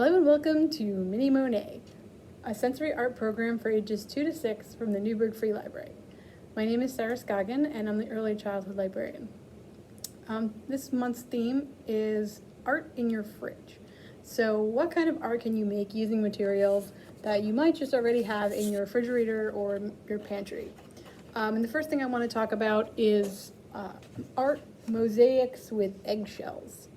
Hello and welcome to Mini Monet, a sensory art program for ages 2 to 6 from the Newburgh Free Library. My name is Sarah Scoggin and I'm the early childhood librarian. This month's theme is art in your fridge. So what kind of art can you make using materials that you might just already have in your refrigerator or your pantry? And the first thing I want to talk about is art mosaics with eggshells.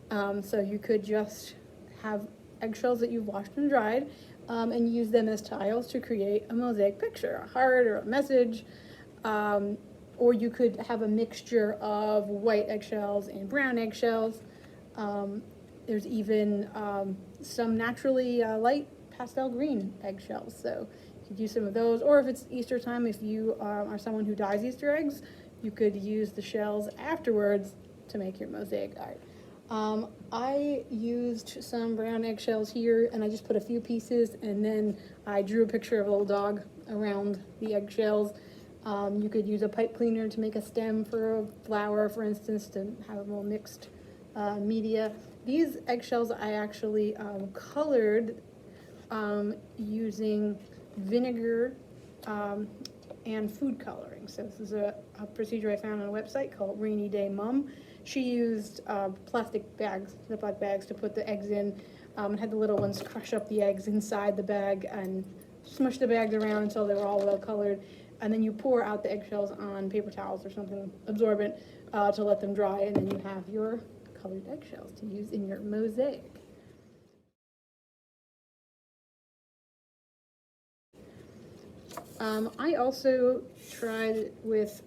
So you could just have eggshells that you've washed and dried and use them as tiles to create a mosaic picture, a heart or a message. Or you could have a mixture of white eggshells and brown eggshells. There's even some naturally light pastel green eggshells, so you could use some of those. Or if it's Easter time, if you are someone who dyes Easter eggs, you could use the shells afterwards to make your mosaic art. I used some brown eggshells here and I just put a few pieces and then I drew a picture of a little dog around the eggshells. You could use a pipe cleaner to make a stem for a flower, for instance, to have a little mixed media. These eggshells I actually colored using vinegar and food coloring. So this is a procedure I found on a website called Rainy Day Mum. She used plastic bags, Ziploc bags, to put the eggs in, and had the little ones crush up the eggs inside the bag and smush the bags around until they were all well colored. And then you pour out the eggshells on paper towels or something absorbent to let them dry, and then you have your colored eggshells to use in your mosaic. I also tried with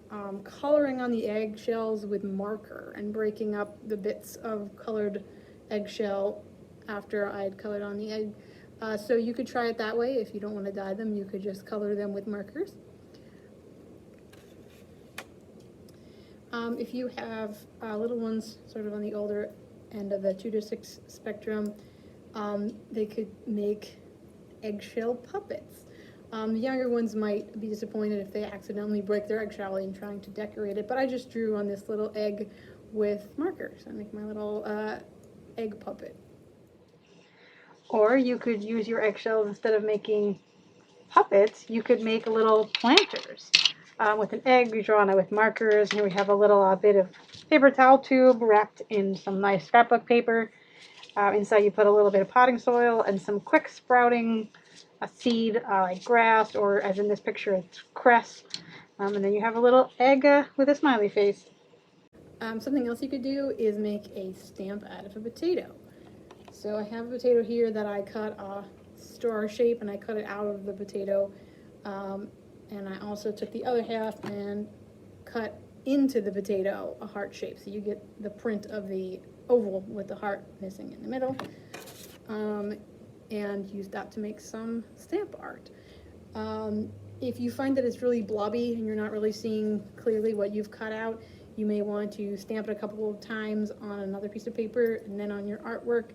coloring on the eggshells with marker and breaking up the bits of colored eggshell after I had colored on the egg. So you could try it that way. If you don't want to dye them, you could just color them with markers. If you have little ones sort of on the older end of the 2 to 6 spectrum, they could make eggshell puppets. The younger ones might be disappointed if they accidentally break their eggshell in trying to decorate it, but I just drew on this little egg with markers. I make my little egg puppet. Or you could use your eggshells instead of making puppets, you could make little planters. With an egg, you draw on it with markers. Here we have a little bit of paper towel tube wrapped in some nice scrapbook paper. Inside you put a little bit of potting soil and some quick sprouting a seed like grass, or as in this picture, it's cress. And then you have a little egg with a smiley face. Something else you could do is make a stamp out of a potato. So I have a potato here that I cut a star shape and I cut it out of the potato. And I also took the other half and cut into the potato a heart shape. So you get the print of the oval with the heart missing in the middle. And use that to make some stamp art. If you find that it's really blobby and you're not really seeing clearly what you've cut out, you may want to stamp it a couple of times on another piece of paper and then on your artwork.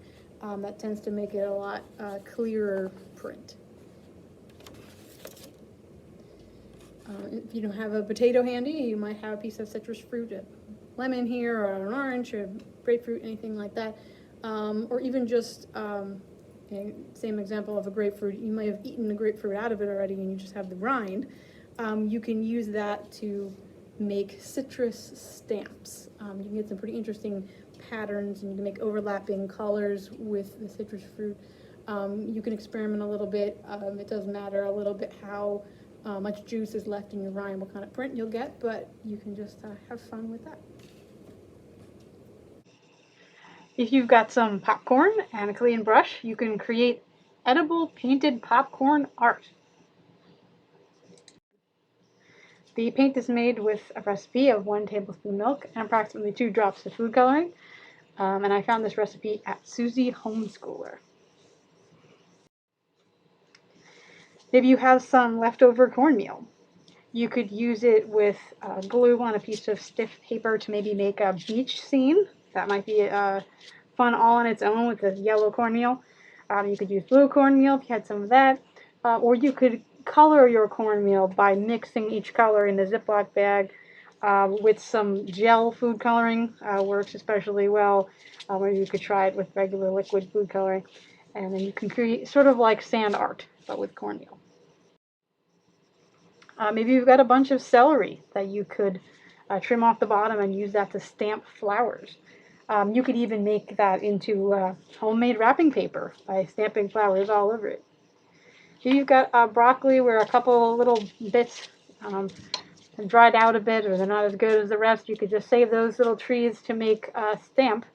That tends to make it a lot clearer print. If you don't have a potato handy, you might have a piece of citrus fruit, a lemon here, or an orange, or grapefruit, anything like that. Or even just, same example of a grapefruit, you might have eaten the grapefruit out of it already and you just have the rind. You can use that to make citrus stamps. You can get some pretty interesting patterns and you can make overlapping colors with the citrus fruit. You can experiment a little bit. It does matter a little bit how much juice is left in your rind, what kind of print you'll get, but you can just have fun with that. If you've got some popcorn and a clean brush, you can create edible painted popcorn art. The paint is made with a recipe of 1 tablespoon milk and approximately 2 drops of food coloring. And I found this recipe at Susie Homeschooler. If you have some leftover cornmeal, you could use it with glue on a piece of stiff paper to maybe make a beach scene. That might be fun all on its own with the yellow cornmeal. You could use blue cornmeal if you had some of that. Or you could color your cornmeal by mixing each color in a Ziploc bag with some gel food coloring. Works especially well, or you could try it with regular liquid food coloring. And then you can create sort of like sand art, but with cornmeal. Maybe you've got a bunch of celery that you could trim off the bottom and use that to stamp flowers. You could even make that into homemade wrapping paper by stamping flowers all over it. Here you've got broccoli where a couple little bits dried out a bit, or they're not as good as the rest. You could just save those little trees to make a stamp.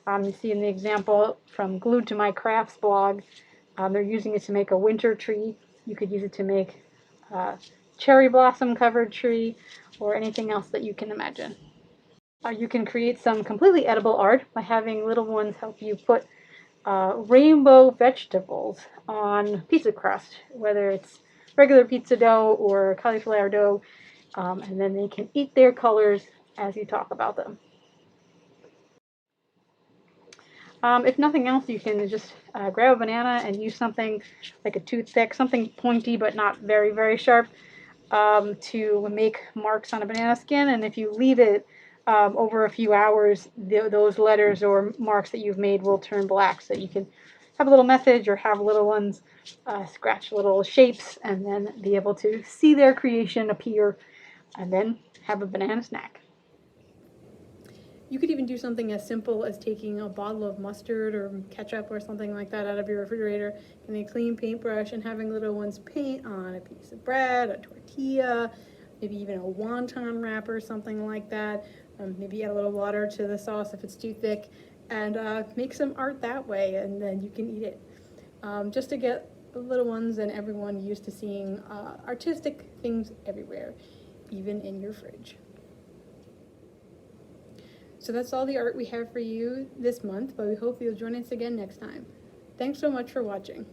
You see in the example from Glued to My Crafts blog, they're using it to make a winter tree. You could use it to make a cherry blossom covered tree or anything else that you can imagine. You can create some completely edible art by having little ones help you put rainbow vegetables on pizza crust, whether it's regular pizza dough or cauliflower dough, and then they can eat their colors as you talk about them. If nothing else, you can just grab a banana and use something like a toothpick, something pointy but not very, very sharp, to make marks on a banana skin. And if you leave it over a few hours, those letters or marks that you've made will turn black. So you can have a little message or have little ones scratch little shapes and then be able to see their creation appear and then have a banana snack. You could even do something as simple as taking a bottle of mustard or ketchup or something like that out of your refrigerator and a clean paintbrush and having little ones paint on a piece of bread, a tortilla, maybe even a wonton wrapper, something like that. Maybe add a little water to the sauce if it's too thick, and make some art that way, and then you can eat it. Just to get the little ones and everyone used to seeing artistic things everywhere, even in your fridge. So that's all the art we have for you this month, but we hope you'll join us again next time. Thanks so much for watching.